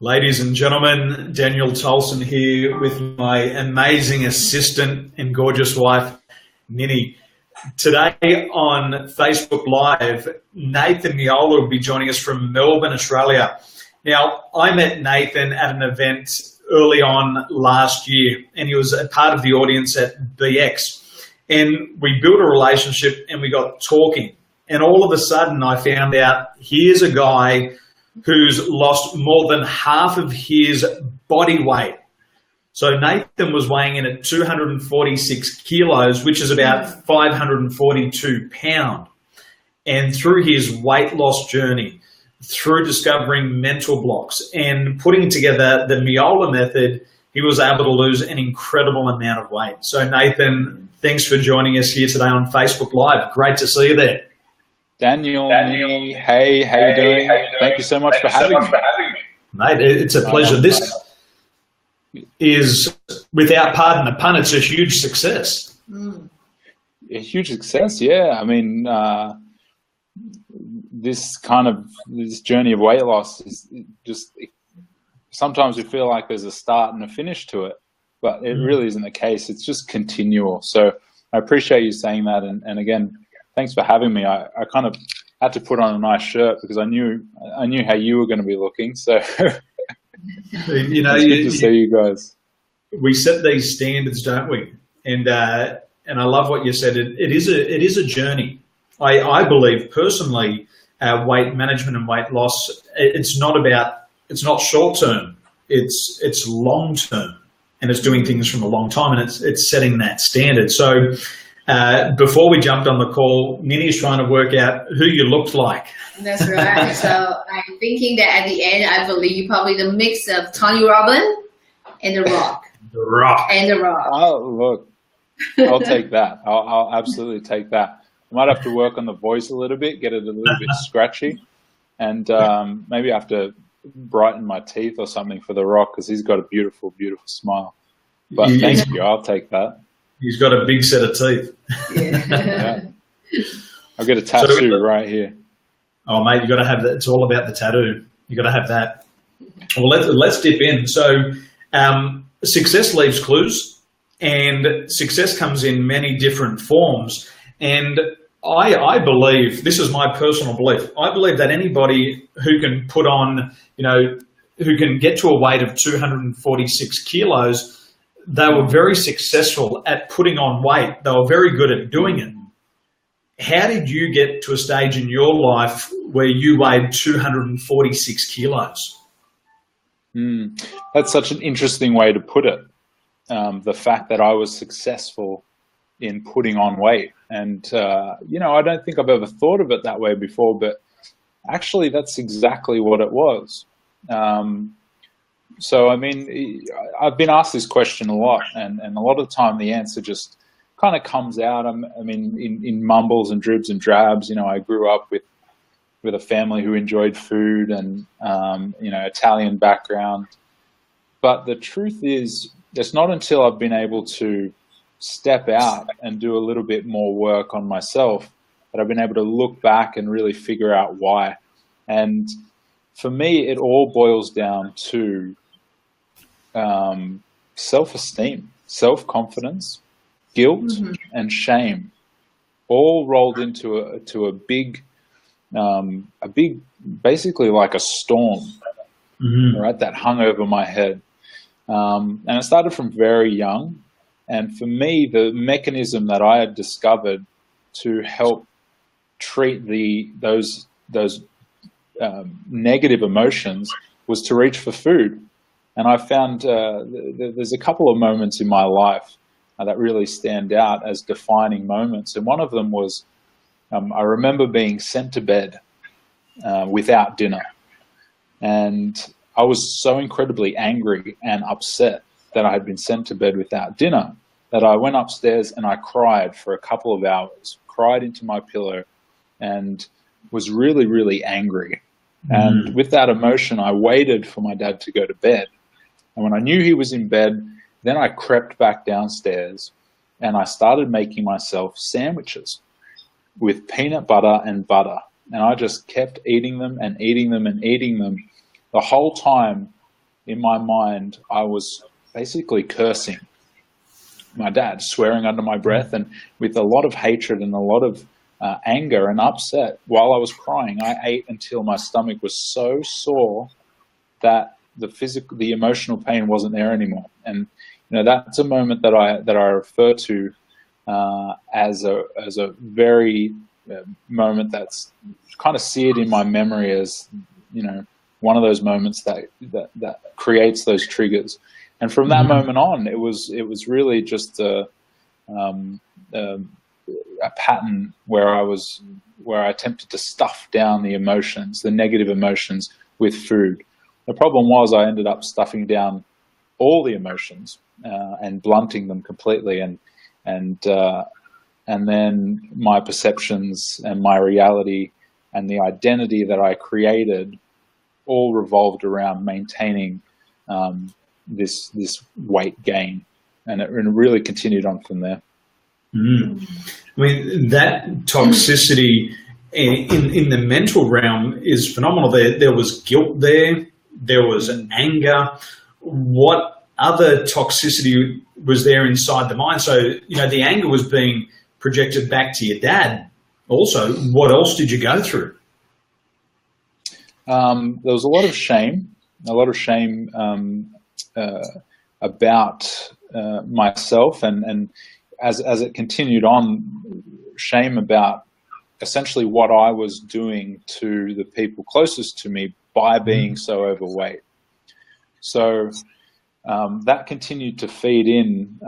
Ladies and gentlemen, Daniel Tolson here with my amazing assistant and gorgeous wife, Ninny. Today on Facebook Live, Nathan Meola will be joining us from Melbourne, Australia. Now, I met Nathan at an event early on last year, and he was a part of the audience at BX. And we built a relationship and we got talking. And all of a sudden, I found out here's a guy who's lost more than half of his body weight. So Nathan was weighing in at 246 kilos, which is about 542 pounds. And through his weight loss journey, through discovering mental blocks and putting together the Meola Method, he was able to lose an incredible amount of weight. So Nathan, thanks for joining us here today on Facebook Live. Great to see you there. Daniel, hey, how you doing? Thank you so much for having me. Mate, it's a pleasure. This is, without pardon the pun, it's a huge success. A huge success, yeah. I mean, this journey of weight loss is just, sometimes we feel like there's a start and a finish to it, but it really isn't the case. It's just continual. So I appreciate you saying that. And again, thanks for having me. I kind of had to put on a nice shirt because I knew how you were going to be looking. So you know, it's good to see you guys. We set these standards, don't we? And I love what you said. It is a journey. I believe personally, weight management and weight loss. It's not short term. It's long term, and it's doing things from a long time, and it's setting that standard. So. Before we jumped on the call, Ninny's trying to work out who you looked like. That's right. So I'm thinking that at the end, I believe probably the mix of Tony Robbins and The Rock. The Rock. And The Rock. Oh, look, I'll take that. I'll absolutely take that. I might have to work on the voice a little bit, get it a little bit scratchy, and maybe I have to brighten my teeth or something for The Rock because he's got a beautiful, beautiful smile. But thank you. I'll take that. He's got a big set of teeth. Yeah. I've got a tattoo right here. Oh, mate, you got to have that. It's all about the tattoo. You got to have that. Well, let's dip in. So, success leaves clues, and success comes in many different forms. And I believe, this is my personal belief, I believe that anybody who can put on, who can get to a weight of 246 kilos, they were very successful at putting on weight. They were very good at doing it. How did you get to a stage in your life where you weighed 246 kilos? That's such an interesting way to put it. The fact that I was successful in putting on weight. And, I don't think I've ever thought of it that way before, but actually that's exactly what it was. So, I mean, I've been asked this question a lot, and a lot of the time the answer just kind of comes out. I mean, in mumbles and dribs and drabs. I grew up with a family who enjoyed food and, Italian background. But the truth is, it's not until I've been able to step out and do a little bit more work on myself that I've been able to look back and really figure out why. And for me, it all boils down to self-esteem, self-confidence, guilt, and shame, all rolled into a big, basically like a storm, right? That hung over my head, and it started from very young. And for me, the mechanism that I had discovered to help treat those negative emotions was to reach for food. And I found there's a couple of moments in my life that really stand out as defining moments. And one of them was, I remember being sent to bed without dinner. And I was so incredibly angry and upset that I had been sent to bed without dinner that I went upstairs and I cried for a couple of hours, cried into my pillow, and was really, really angry. And with that emotion, I waited for my dad to go to bed. And when I knew he was in bed, then I crept back downstairs and I started making myself sandwiches with peanut butter and butter. And I just kept eating them and eating them and eating them the whole time in my mind, I was basically cursing my dad, swearing under my breath, and with a lot of hatred and a lot of anger and upset. While I was crying, I ate until my stomach was so sore that the emotional pain wasn't there anymore. And that's a moment that I refer to as a very moment that's kind of seared in my memory as one of those moments that creates those triggers. And from that moment on, it was really just a pattern where I attempted to stuff down the emotions, the negative emotions, with food. The problem was I ended up stuffing down all the emotions and blunting them completely, and then my perceptions and my reality and the identity that I created all revolved around maintaining this weight gain, and it really continued on from there. I mean, that toxicity in the mental realm is phenomenal. There was guilt there. There was an anger. What other toxicity was there inside the mind? So, the anger was being projected back to your dad. Also, what else did you go through? There was a lot of shame about myself, and as it continued on, shame about essentially what I was doing to the people closest to me by being so overweight. So that continued to feed in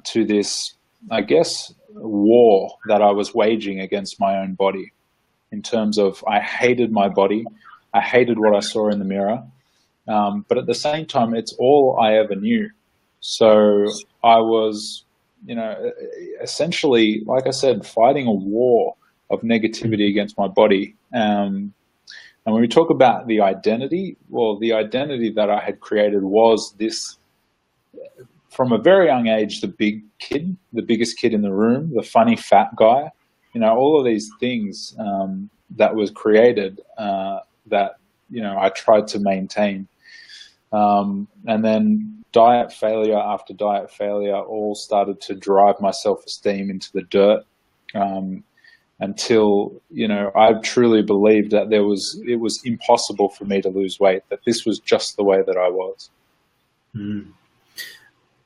to this, I guess, war that I was waging against my own body, in terms of I hated my body. I hated what I saw in the mirror. But at the same time, it's all I ever knew. So I was, essentially, like I said, fighting a war of negativity against my body. And when we talk about the identity, well, the identity that I had created was this, from a very young age, the big kid, the biggest kid in the room, the funny fat guy, all of these things that was created that, I tried to maintain. And then diet failure after diet failure all started to drive my self-esteem into the dirt, until, I truly believed that it was impossible for me to lose weight, that this was just the way that I was.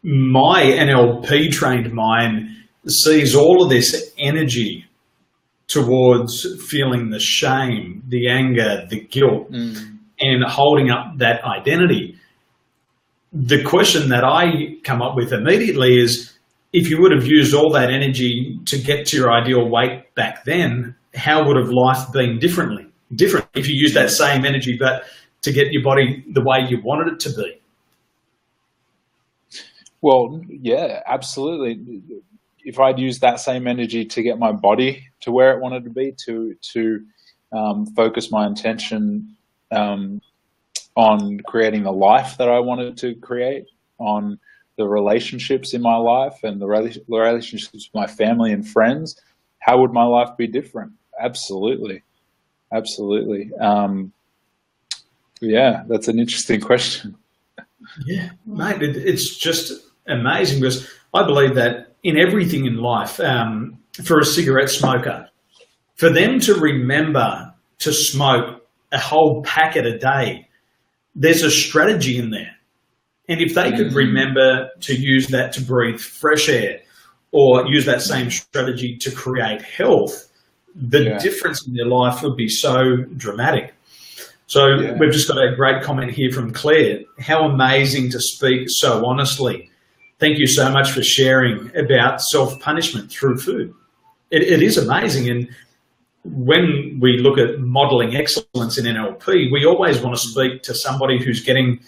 My NLP trained mind sees all of this energy towards feeling the shame, the anger, the guilt, and holding up that identity. The question that I come up with immediately is, if you would have used all that energy to get to your ideal weight back then, how would have life been different if you used that same energy but to get your body the way you wanted it to be? Well, yeah, absolutely. If I'd used that same energy to get my body to where it wanted to be, to focus my intention on creating the life that I wanted to create, on the relationships in my life and the relationships with my family and friends, how would my life be different? Absolutely. Yeah, that's an interesting question. Yeah, mate, it's just amazing, because I believe that in everything in life, for a cigarette smoker, for them to remember to smoke a whole packet a day, there's a strategy in there. And if they could remember to use that to breathe fresh air, or use that same strategy to create health, the difference in their life would be so dramatic. So we've just got a great comment here from Claire. How amazing to speak so honestly. Thank you so much for sharing about self-punishment through food. It is amazing. And when we look at modeling excellence in NLP, we always want to speak to somebody who's getting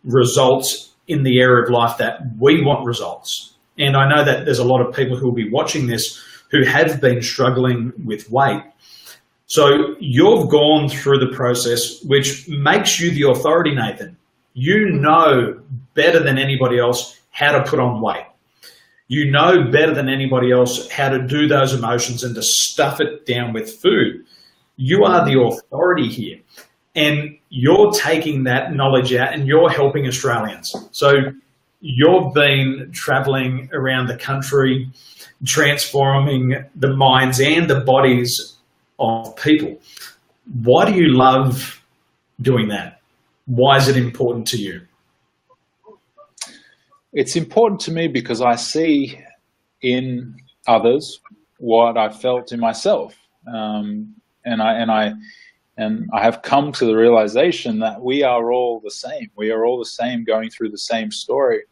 results in the area of life that we want results. And I know that there's a lot of people who will be watching this who have been struggling with weight. So you've gone through the process, which makes you the authority, Nathan. You know better than anybody else how to put on weight. You know better than anybody else how to do those emotions and to stuff it down with food. You are the authority here. and you're taking that knowledge out and you're helping Australians. So you've been traveling around the country, transforming the minds and the bodies of people. Why do you love doing that? Why is it important to you? It's important to me because I see in others what I felt in myself, and I have come to the realization that we are all the same. We are all the same, going through the same story.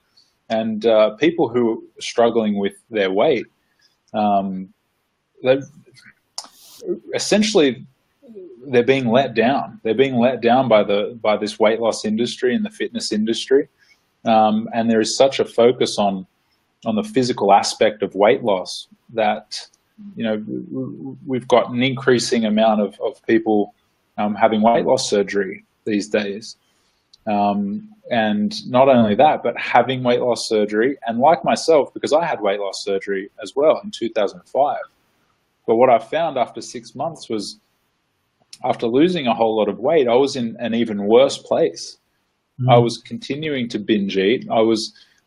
And people who are struggling with their weight, essentially they're being let down. They're being let down by this weight loss industry and the fitness industry. And there is such a focus on the physical aspect of weight loss that, you know, we've got an increasing amount of people having weight loss surgery these days. And not only that, but having weight loss surgery, and like myself, because I had weight loss surgery as well in 2005. But what I found after 6 months was, after losing a whole lot of weight, I was in an even worse place. I was continuing to binge eat. I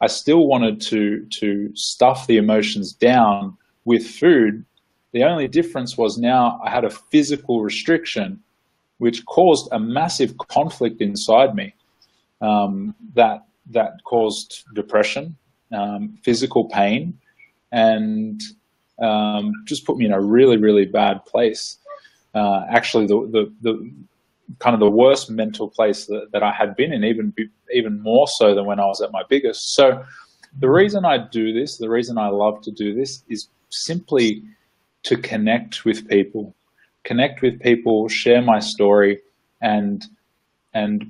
still wanted to stuff the emotions down with food. The only difference was now I had a physical restriction, which caused a massive conflict inside me, that caused depression, physical pain, and just put me in a really, really bad place. Actually, the kind of the worst mental place that I had been in, even more so than when I was at my biggest. So the reason I do this, the reason I love to do this, is simply to connect with people, share my story, and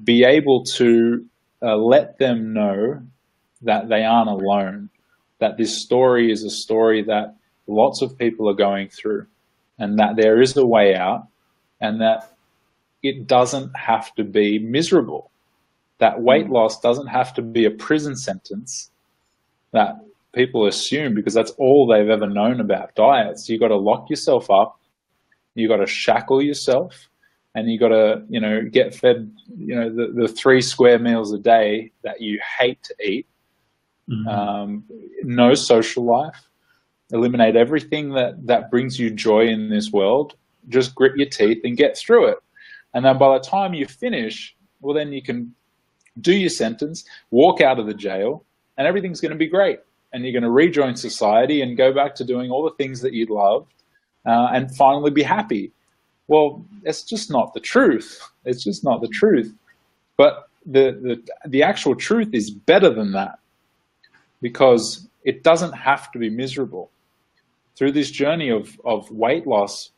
be able to let them know that they aren't alone, that this story is a story that lots of people are going through, and that there is a way out, and that it doesn't have to be miserable. That weight loss doesn't have to be a prison sentence that people assume, because that's all they've ever known about diets. You got to lock yourself up, you got to shackle yourself, and you got to, you know, get fed, you know, the 3 square meals a day that you hate to eat. No social life. Eliminate everything that brings you joy in this world. Just grit your teeth and get through it. And then by the time you finish, well, then you can do your sentence, walk out of the jail, and everything's going to be great. And you're going to rejoin society and go back to doing all the things that you loved, and finally be happy. Well, it's just not the truth. It's just not the truth. But the actual truth is better than that, because it doesn't have to be miserable. Through this journey of weight loss,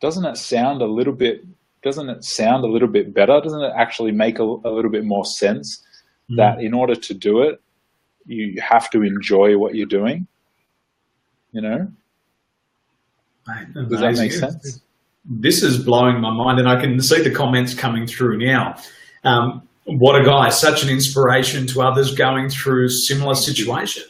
doesn't it sound a little bit better? Doesn't it actually make a little bit more sense that in order to do it, you have to enjoy what you're doing? You know? Does that make sense? This is blowing my mind, and I can see the comments coming through now. What a guy, such an inspiration to others going through similar situation.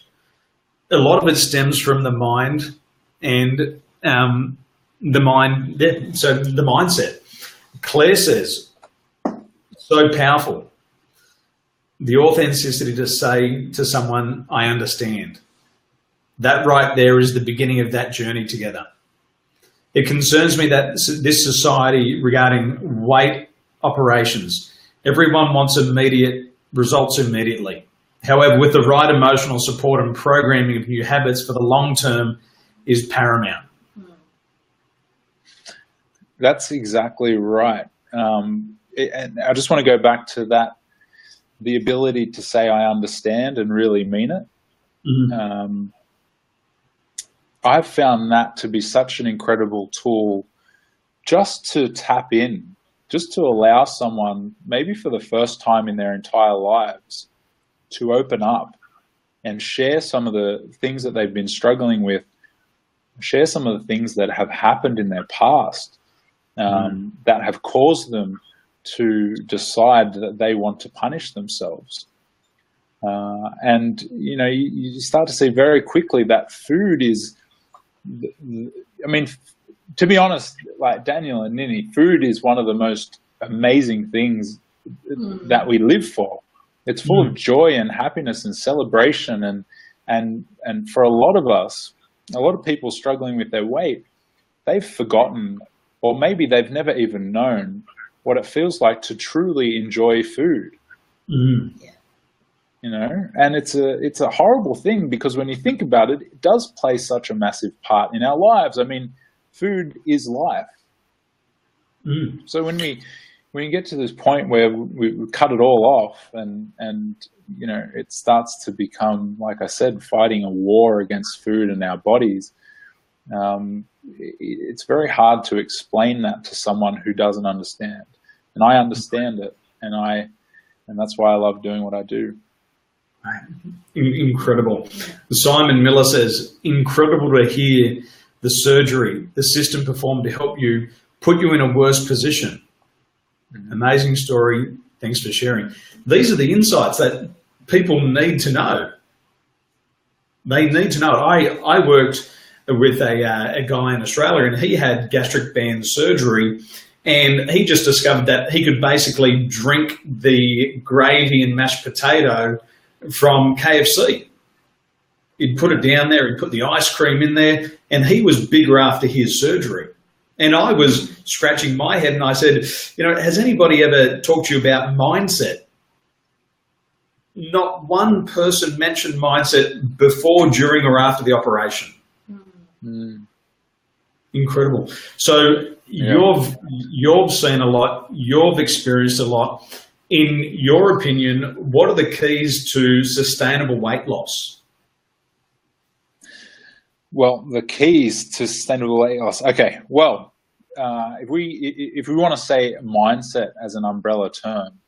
A lot of it stems from the mind and the mindset. Claire says, so powerful. The authenticity to say to someone, I understand. That right there is the beginning of that journey together. It concerns me that this society regarding weight operations, everyone wants immediate results immediately. However, with the right emotional support and programming of new habits for the long term is paramount. That's exactly right. And I just want to go back to that, the ability to say I understand and really mean it. I've found that to be such an incredible tool, just to tap in, just to allow someone, maybe for the first time in their entire lives, to open up and share some of the things that they've been struggling with, share some of the things that have happened in their past, that have caused them to decide that they want to punish themselves. And, you know, you start to see very quickly that food is, I mean, to be honest, like Daniel and Nini, food is one of the most amazing things that we live for. It's full of joy and happiness and celebration, and for a lot of us, a lot of people struggling with their weight, they've forgotten, or maybe they've never even known what it feels like to truly enjoy food. You know, and it's a horrible thing, because when you think about it, it does play such a massive part in our lives. I mean, food is life. So when you get to this point where we cut it all off, and you know, it starts to become, like I said, fighting a war against food and our bodies, it's very hard to explain that to someone who doesn't understand. And I understand it, and that's why I love doing what I do. Incredible. Simon Miller says, incredible to hear the surgery the system performed to help you, put you in a worse position. Amazing story. Thanks for sharing. These are the insights that people need to know. They need to know. I worked with a guy in Australia, and he had gastric band surgery, and he just discovered that he could basically drink the gravy and mashed potato from KFC. He'd put it down there, he'd put the ice cream in there, and he was bigger after his surgery. And I was scratching my head, and I said, you know, has anybody ever talked to you about mindset? Not one person mentioned mindset before, during, or after the operation. Incredible. So you've seen a lot, you've experienced a lot. In your opinion, what are the keys to sustainable weight loss? Well, the keys to sustainable weight loss. Okay, well, if we want to say mindset as an umbrella term,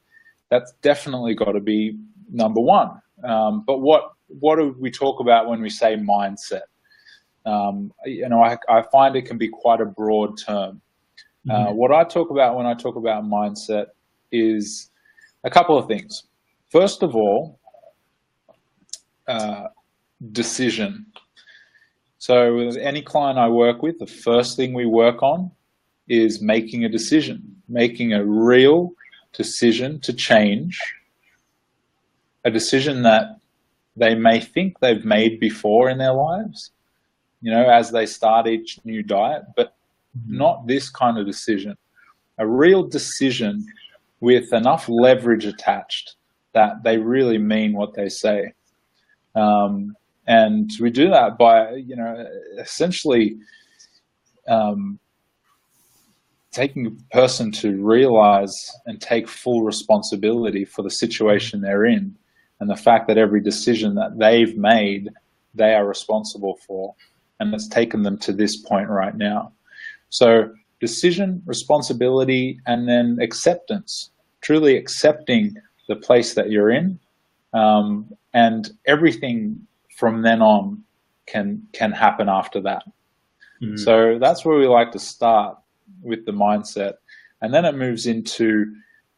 that's definitely got to be number one. But what do we talk about when we say mindset? You know, I find it can be quite a broad term. What I talk about when I talk about mindset is a couple of things. First of all, decision. So with any client I work with, the first thing we work on is making a decision, making a real decision to change, a decision that they may think they've made before in their lives, you know, as they start each new diet, but not this kind of decision. A real decision with enough leverage attached that they really mean what they say. And we do that by, you know, essentially taking a person to realize and take full responsibility for the situation they're in, and the fact that every decision that they've made, they are responsible for, and it's taken them to this point right now. So decision, responsibility, and then acceptance, truly accepting the place that you're in, and everything from then on can happen after that. So that's where we like to start with the mindset. And then it moves into,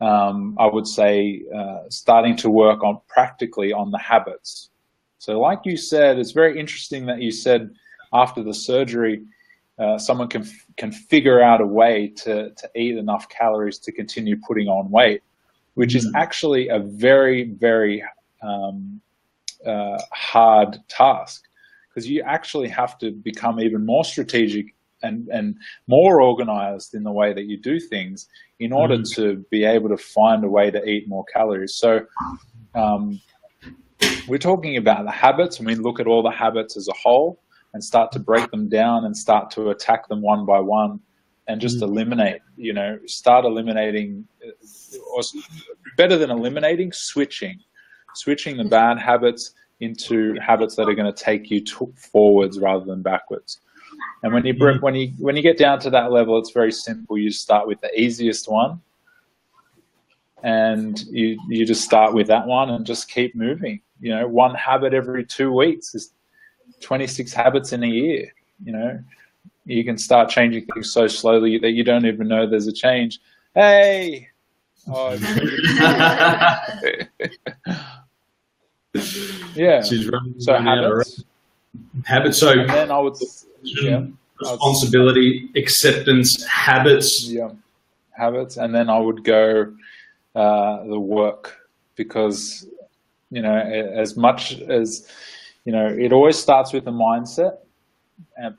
I would say, starting to work on practically on the habits. So like you said, it's very interesting that you said after the surgery, someone can figure out a way to eat enough calories to continue putting on weight, which is actually a very, very hard task, because you actually have to become even more strategic and more organized in the way that you do things in order to be able to find a way to eat more calories. So we're talking about the habits, and we look at all the habits as a whole and start to break them down and start to attack them one by one and just eliminate, you know, start eliminating, or better than eliminating, switching the bad habits into habits that are going to take you forwards rather than backwards. And when you get down to that level, it's very simple. You start with the easiest one, and you just start with that one and just keep moving. You know, one habit every 2 weeks is 26 habits in a year. You know, you can start changing things so slowly that you don't even know there's a change. Hey. Oh, yeah. So habits. So and then I would, responsibility, acceptance, habits. Yeah. habits, and then I would go the work, because, you know, as much as, you know, it always starts with the mindset,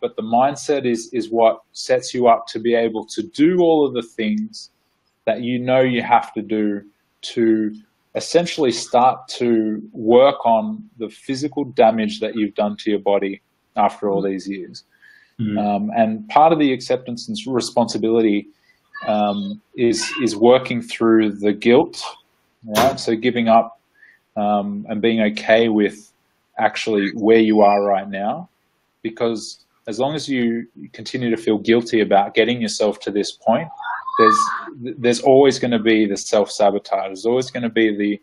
but the mindset is what sets you up to be able to do all of the things that you know you have to do to essentially start to work on the physical damage that you've done to your body after all these years. And part of the acceptance and responsibility is working through the guilt, right? So giving up and being okay with actually where you are right now, because as long as you continue to feel guilty about getting yourself to this point, there's always going to be the self-sabotage. There's always going to be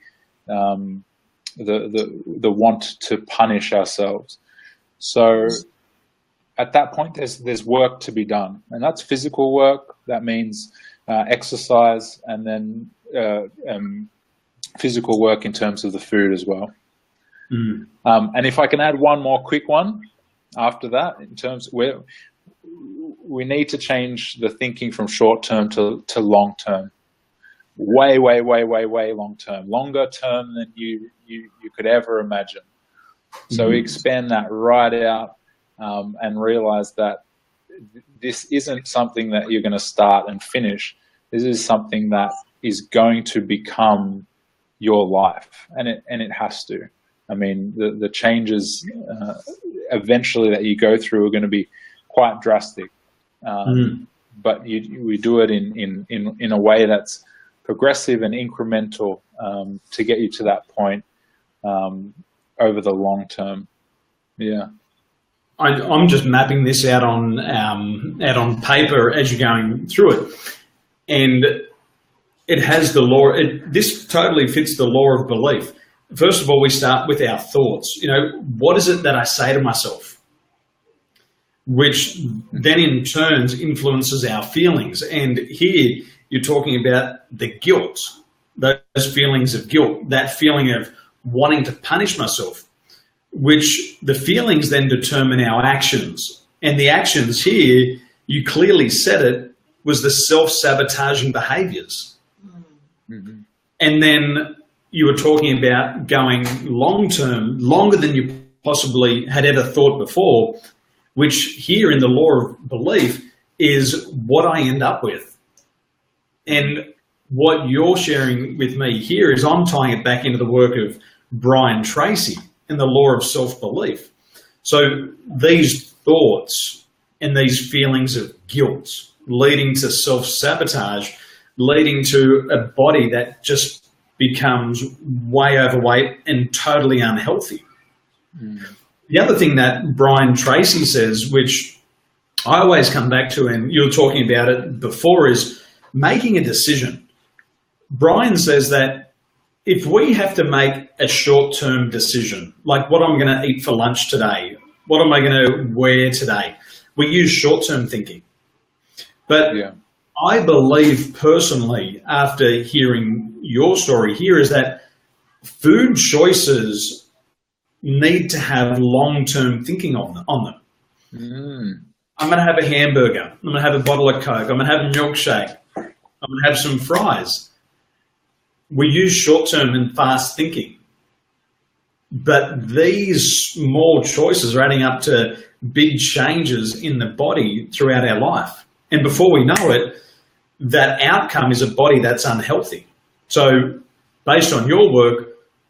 the want to punish ourselves. So at that point, there's work to be done, and that's physical work. That means exercise, and then physical work in terms of the food as well. And if I can add one more quick one after that, in terms where we need to change the thinking from short term to long term, way long term, longer term than you could ever imagine. So we expand that right out. And realize that this isn't something that you're going to start and finish. This is something that is going to become your life, and it has to. I mean, the changes eventually that you go through are going to be quite drastic, but we do it in a way that's progressive and incremental to get you to that point over the long term. Yeah. I'm just mapping this out on paper as you're going through it, and it has the law. This totally fits the law of belief. First of all, we start with our thoughts. You know, what is it that I say to myself, which then in turns influences our feelings. And here you're talking about the guilt, those feelings of guilt, that feeling of wanting to punish myself, which the feelings then determine our actions. And the actions here, you clearly said it, was the self-sabotaging behaviors. And then you were talking about going long-term, longer than you possibly had ever thought before, which here in the law of belief is what I end up with. And what you're sharing with me here is I'm tying it back into the work of Brian Tracy and the law of self-belief. So these thoughts and these feelings of guilt leading to self-sabotage, leading to a body that just becomes way overweight and totally unhealthy. The other thing that Brian Tracy says, which I always come back to, and you were talking about it before, is making a decision. Brian says that if we have to make a short-term decision, like what I'm going to eat for lunch today, what am I going to wear today, we use short-term thinking. But I believe personally, after hearing your story here, is that food choices need to have long-term thinking on them. I'm going to have a hamburger. I'm going to have a bottle of Coke. I'm going to have a milkshake. I'm going to have some fries. We use short-term and fast thinking. But these small choices are adding up to big changes in the body throughout our life. And before we know it, that outcome is a body that's unhealthy. So based on your work,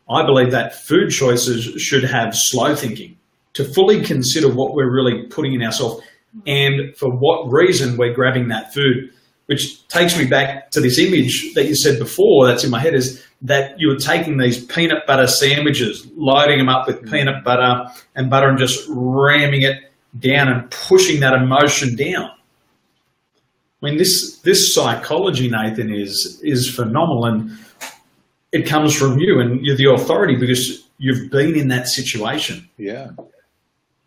I believe that food choices should have slow thinking to fully consider what we're really putting in ourselves and for what reason we're grabbing that food, which takes me back to this image that you said before that's in my head, is that you were taking these peanut butter sandwiches, loading them up with peanut butter and just ramming it down and pushing that emotion down. I mean, this psychology, Nathan, is phenomenal, and it comes from you, and you're the authority because you've been in that situation. Yeah.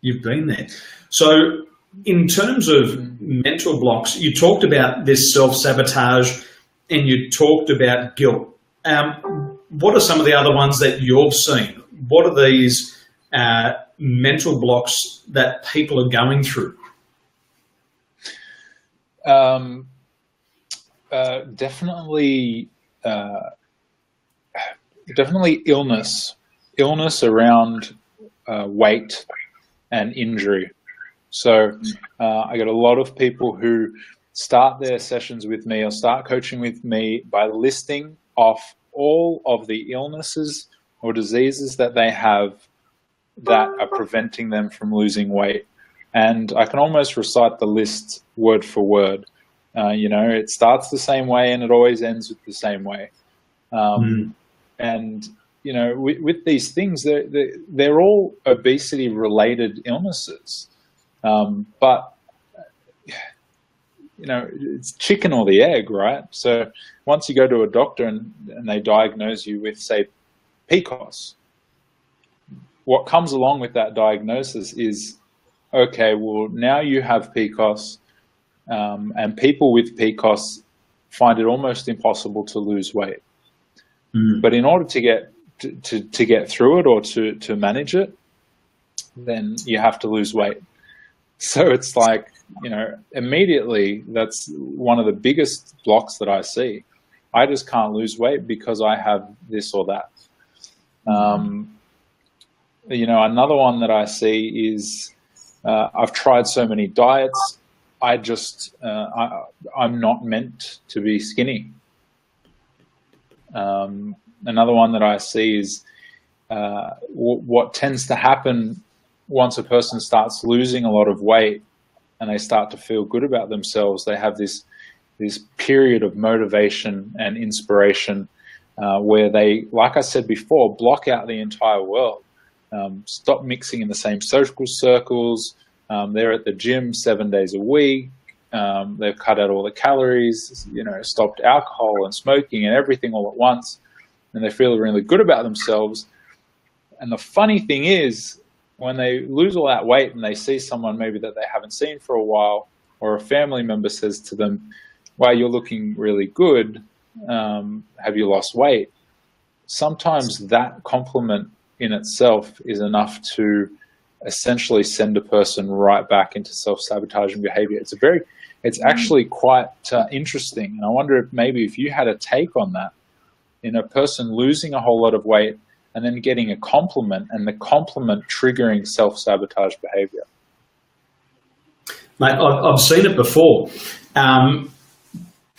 You've been there. So in terms of mental blocks, you talked about this self-sabotage and you talked about guilt. What are some of the other ones that you've seen? What are these mental blocks that people are going through? definitely, definitely illness around weight and injury. So I get a lot of people who start their sessions with me or start coaching with me by listing off all of the illnesses or diseases that they have that are preventing them from losing weight. And I can almost recite the list word for word. It starts the same way and it always ends with the same way. And, with these things, they're all obesity-related illnesses. But, it's chicken or the egg, right? So once you go to a doctor and they diagnose you with, say, PCOS, what comes along with that diagnosis is, okay, well, now you have PCOS, and people with PCOS find it almost impossible to lose weight. But in order to get through it or to manage it, then you have to lose weight. So it's like, immediately that's one of the biggest blocks that I see. I just can't lose weight because I have this or that. Another one that I see is I've tried so many diets. I'm not meant to be skinny. Another one that I see is what tends to happen once a person starts losing a lot of weight and they start to feel good about themselves. They have this period of motivation and inspiration where they, like I said before, block out the entire world. Stop mixing in the same social circles. They're at the gym 7 days a week. They've cut out all the calories, stopped alcohol and smoking and everything all at once. And they feel really good about themselves. And the funny thing is, when they lose all that weight and they see someone maybe that they haven't seen for a while, or a family member says to them, wow, you're looking really good. Have you lost weight? Sometimes that compliment in itself is enough to essentially send a person right back into self-sabotaging behavior. It's actually quite interesting. And I wonder if you had a take on that, in a person losing a whole lot of weight and then getting a compliment, and the compliment triggering self-sabotage behavior. Mate, I've seen it before. A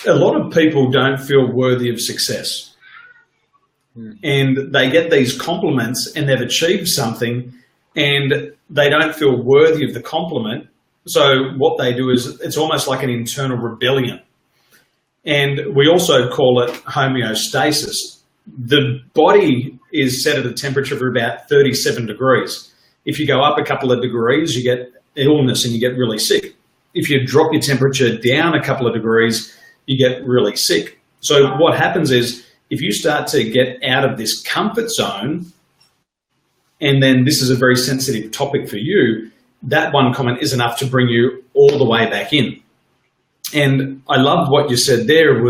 lot of people don't feel worthy of success. And they get these compliments and they've achieved something and they don't feel worthy of the compliment. So what they do is it's almost like an internal rebellion. And we also call it homeostasis. The body is set at a temperature of about 37 degrees. If you go up a couple of degrees, you get illness and you get really sick. If you drop your temperature down a couple of degrees, you get really sick. So what happens is, if you start to get out of this comfort zone, and then this is a very sensitive topic for you, that one comment is enough to bring you all the way back in. And I love what you said there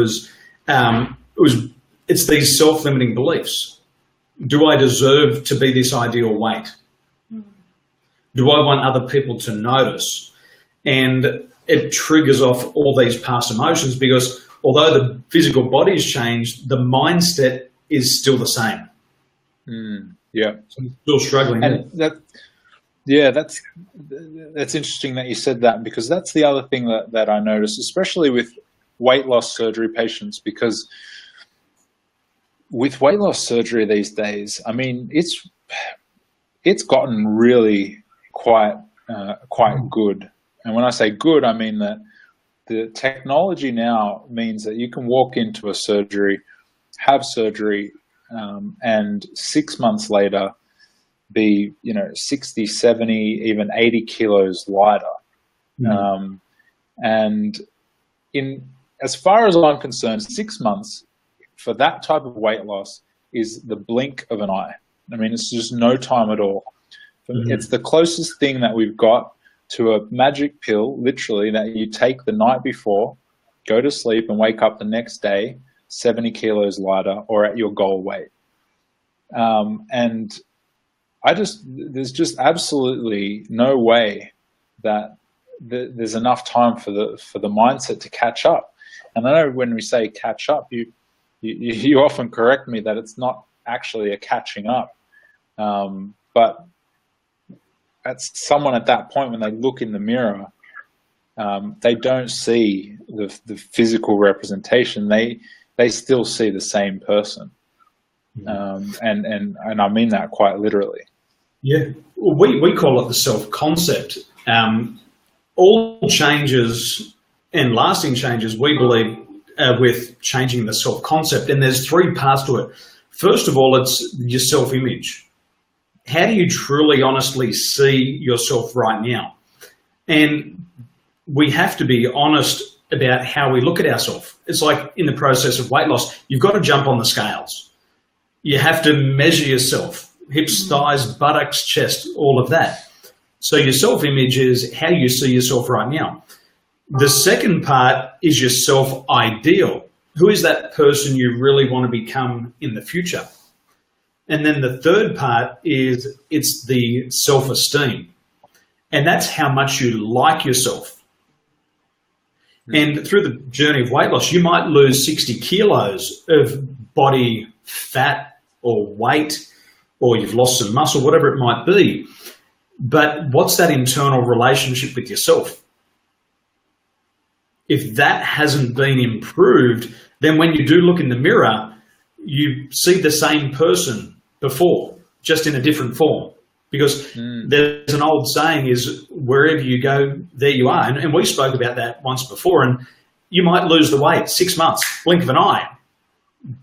it's these self-limiting beliefs. Do I deserve to be this ideal weight? Do I want other people to notice? And it triggers off all these past emotions, because although the physical body's changed, the mindset is still the same. Yeah. So I'm still struggling. And that's interesting that you said that, because that's the other thing that I notice, especially with weight loss surgery patients, because with weight loss surgery these days, I mean, it's gotten really quite good. And when I say good, I mean that the technology now means that you can walk into a surgery, have surgery, and 6 months later be 60, 70, even 80 kilos lighter. And as far as I'm concerned, 6 months for that type of weight loss is the blink of an eye. I mean, it's just no time at all. It's the closest thing that we've got to a magic pill, literally, that you take the night before, go to sleep, and wake up the next day 70 kilos lighter or at your goal weight. And there's just absolutely no way that there's enough time for the mindset to catch up. And I know when we say catch up, you often correct me that it's not actually a catching up, but at someone at that point, when they look in the mirror, they don't see the physical representation. They still see the same person, and I mean that quite literally. Yeah, we call it the self-concept. All changes and lasting changes, we believe, with changing the self-concept, and there's three parts to it. First of all, it's your self-image. How do you truly, honestly see yourself right now? And we have to be honest about how we look at ourselves. It's like in the process of weight loss, you've got to jump on the scales. You have to measure yourself, hips, thighs, buttocks, chest, all of that. So your self-image is how you see yourself right now. The second part is your self-ideal. Who is that person you really want to become in the future? And then the third part is it's the self-esteem. And that's how much you like yourself. And through the journey of weight loss, you might lose 60 kilos of body fat or weight, or you've lost some muscle, whatever it might be. But what's that internal relationship with yourself? If that hasn't been improved, then when you do look in the mirror, you see the same person before, just in a different form. Because there's an old saying is, wherever you go, there you are. And we spoke about that once before, and you might lose the weight 6 months, blink of an eye.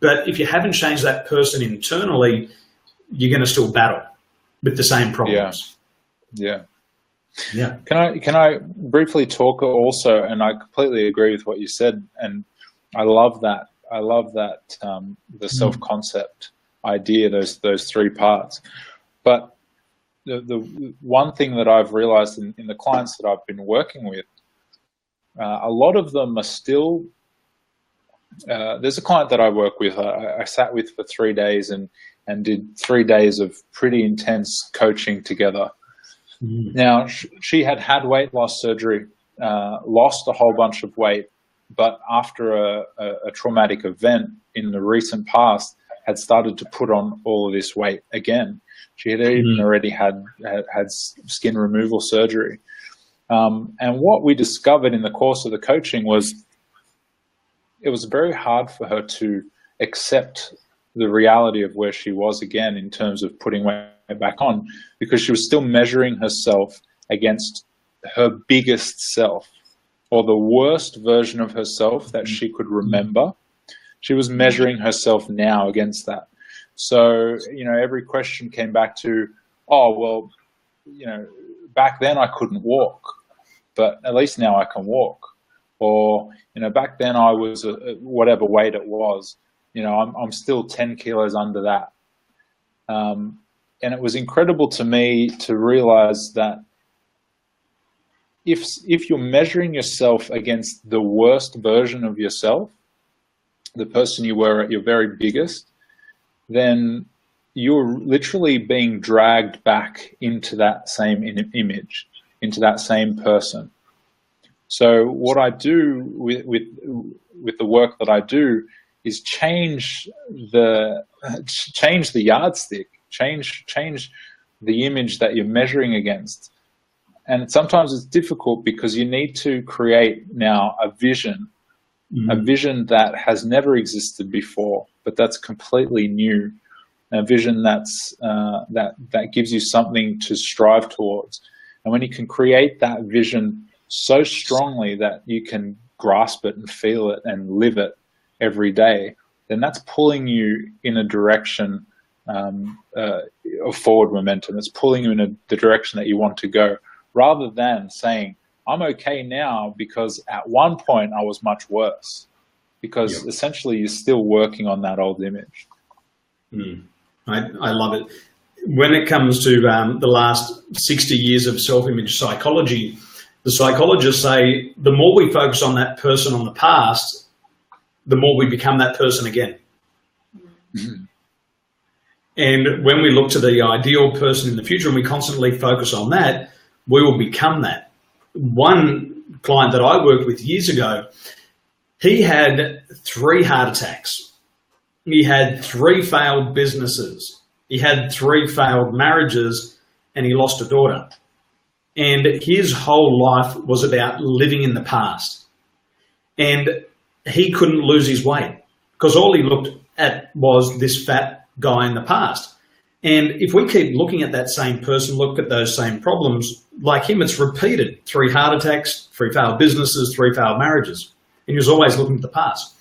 But if you haven't changed that person internally, you're going to still battle with the same problems. Yeah. Yeah. Can I briefly talk also, and I completely agree with what you said, and I love that. The self-concept idea, those three parts. But the one thing that I've realized in the clients that I've been working with, a lot of them are still, there's a client that I work with, I sat with for 3 days and did 3 days of pretty intense coaching together. Now, she had weight loss surgery, lost a whole bunch of weight, but after a traumatic event in the recent past, had started to put on all of this weight again. She had even already had skin removal surgery. And what we discovered in the course of the coaching was it was very hard for her to accept the reality of where she was again in terms of putting weight back on, because she was still measuring herself against her biggest self, or the worst version of herself that she could remember. She was measuring herself now against that. So, every question came back to, oh, well, back then I couldn't walk, but at least now I can walk. Or, back then I was whatever weight it was, I'm still 10 kilos under that. And it was incredible to me to realize that if you're measuring yourself against the worst version of yourself, the person you were at your very biggest, then you're literally being dragged back into that same image, into that same person. So what I do with the work that I do is change the yardstick, change the image that you're measuring against. And sometimes it's difficult because you need to create now a vision that has never existed before, but that's completely new. A vision that's that gives you something to strive towards. And when you can create that vision so strongly that you can grasp it and feel it and live it every day, then that's pulling you in a direction of forward momentum. It's pulling you in the direction that you want to go, rather than saying, I'm okay now because at one point I was much worse, because essentially you're still working on that old image. I love it. When it comes to the last 60 years of self-image psychology, the psychologists say the more we focus on that person on the past, the more we become that person again. And when we look to the ideal person in the future and we constantly focus on that, we will become that. One client that I worked with years ago, He had 3 heart attacks. He had 3 failed businesses. He had 3 failed marriages, and he lost a daughter. And his whole life was about living in the past. And he couldn't lose his weight because all he looked at was this fat guy in the past. And if we keep looking at that same person, look at those same problems, like him, it's repeated. 3 heart attacks, 3 failed businesses, 3 failed marriages. And he was always looking to the past.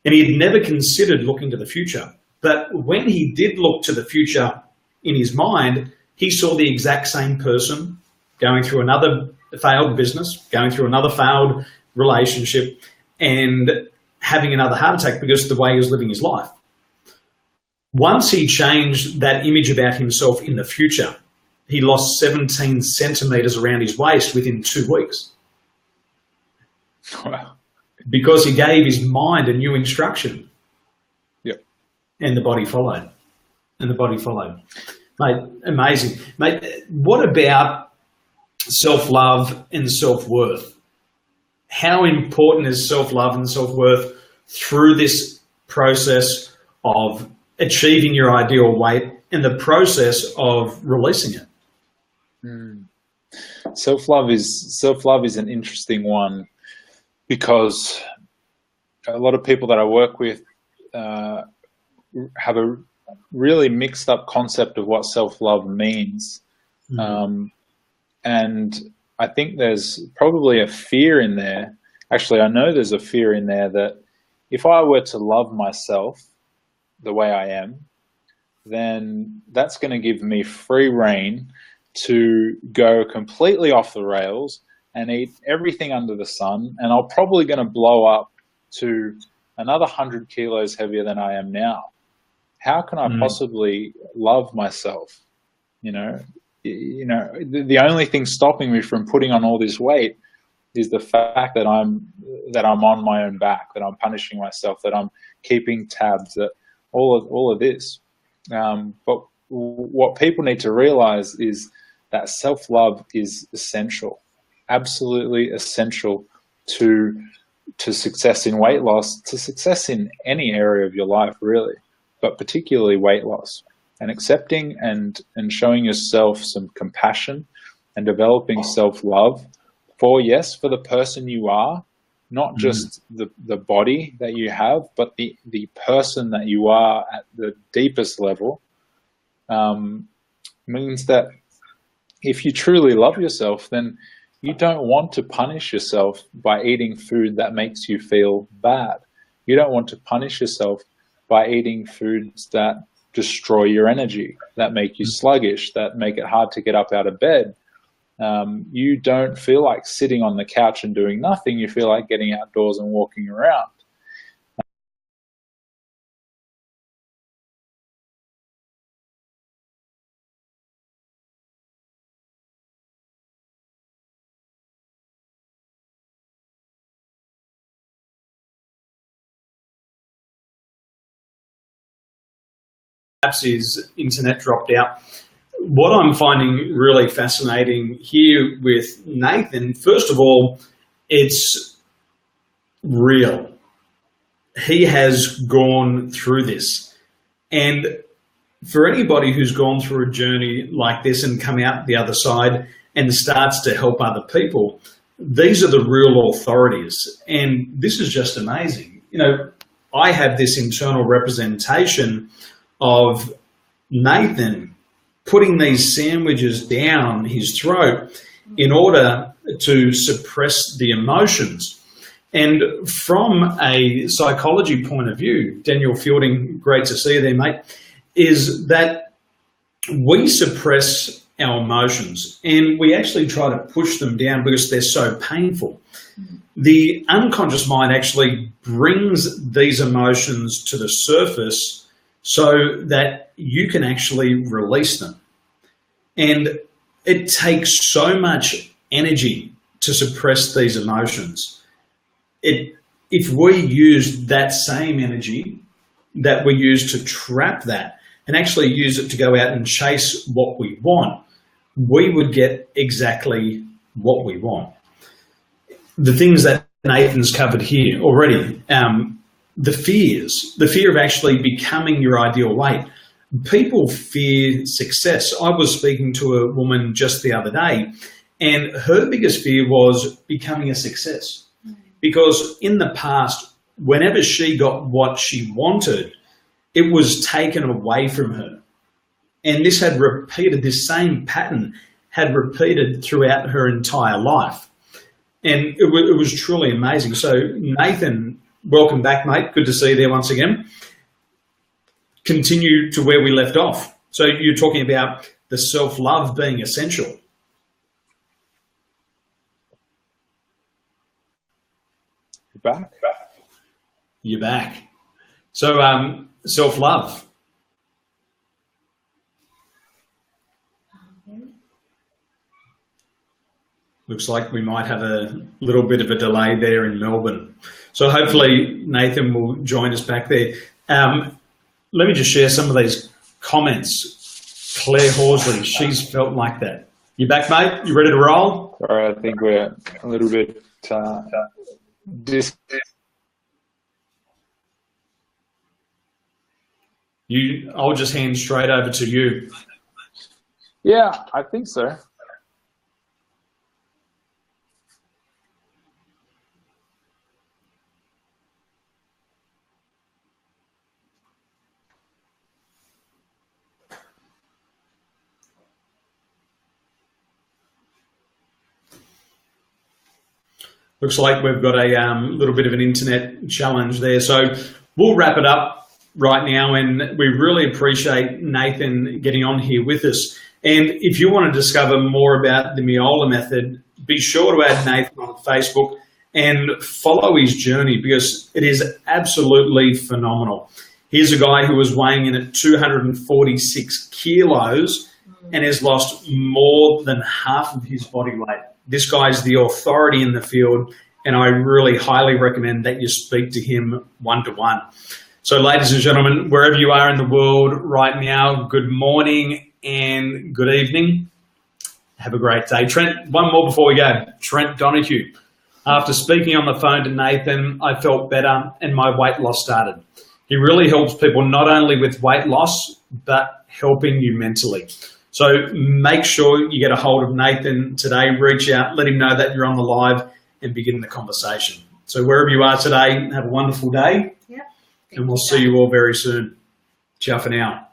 And he had never considered looking to the future. But when he did look to the future in his mind, he saw the exact same person going through another failed business, going through another failed relationship, and having another heart attack because of the way he was living his life. Once he changed that image about himself in the future, he lost 17 centimeters around his waist within 2 weeks. Wow. Because he gave his mind a new instruction. Yep. And the body followed. And the body followed. Mate, amazing. Mate, what about self-love and self-worth? How important is self-love and self-worth through this process of achieving your ideal weight and the process of releasing it? Self-love is an interesting one because a lot of people that I work with have a really mixed up concept of what self-love means. And I think there's probably a fear in there. Actually, I know there's a fear in there that if I were to love myself the way I am, then that's going to give me free rein to go completely off the rails and eat everything under the sun. And I'm probably going to blow up to another 100 kilos heavier than I am now. How can I possibly love myself? The only thing stopping me from putting on all this weight is the fact that I'm on my own back, that I'm punishing myself, that I'm keeping tabs, that all of this. But what people need to realize is that self-love is essential, absolutely essential to success in weight loss, to success in any area of your life, really, but particularly weight loss. And accepting and showing yourself some compassion and developing self-love for the person you are, not just the body that you have, but the person that you are at the deepest level, means that if you truly love yourself, then you don't want to punish yourself by eating food that makes you feel bad. You don't want to punish yourself by eating foods that destroy your energy, that make you sluggish, that make it hard to get up out of bed. You don't feel like sitting on the couch and doing nothing. You feel like getting outdoors and walking around. Perhaps his internet dropped out. What I'm finding really fascinating here with Nathan, first of all, it's real. He has gone through this. And for anybody who's gone through a journey like this and come out the other side and starts to help other people, these are the real authorities. And this is just amazing. I have this internal representation of Nathan putting these sandwiches down his throat in order to suppress the emotions. And from a psychology point of view, Daniel Fielding, great to see you there, mate, is that we suppress our emotions and we actually try to push them down because they're so painful. The unconscious mind actually brings these emotions to the surface so that you can actually release them. And it takes so much energy to suppress these emotions. If we use that same energy that we use to trap that and actually use it to go out and chase what we want, we would get exactly what we want. The things that Nathan's covered here already. The fear of actually becoming your ideal weight. People fear success. I was speaking to a woman just the other day, and her biggest fear was becoming a success. Because in the past, whenever she got what she wanted, it was taken away from her. And this same pattern had repeated throughout her entire life. And it was truly amazing. So Nathan, welcome back, mate. Good to see you there once again. Continue to where we left off. So you're talking about the self-love being essential. You're back. You're back. So self-love. Looks like we might have a little bit of a delay there in Melbourne. So hopefully Nathan will join us back there. Let me just share some of these comments. Claire Horsley, she's felt like that. You back, mate? You ready to roll? All right, I think we're a little bit I'll just hand straight over to you. Yeah, I think so. Looks like we've got a little bit of an internet challenge there. So we'll wrap it up right now, and we really appreciate Nathan getting on here with us. And if you want to discover more about the Meola Method, be sure to add Nathan on Facebook and follow his journey, because it is absolutely phenomenal. Here's a guy who was weighing in at 246 kilos and has lost more than half of his body weight. This guy's the authority in the field, and I really highly recommend that you speak to him one-to-one. So ladies and gentlemen, wherever you are in the world right now, good morning and good evening. Have a great day. Trent, one more before we go. Trent Donahue. After speaking on the phone to Nathan, I felt better and my weight loss started. He really helps people not only with weight loss, but helping you mentally. So make sure you get a hold of Nathan today, reach out, let him know that you're on the live and begin the conversation. So wherever you are today, have a wonderful day. Yep. And we'll see you all very soon. Ciao for now.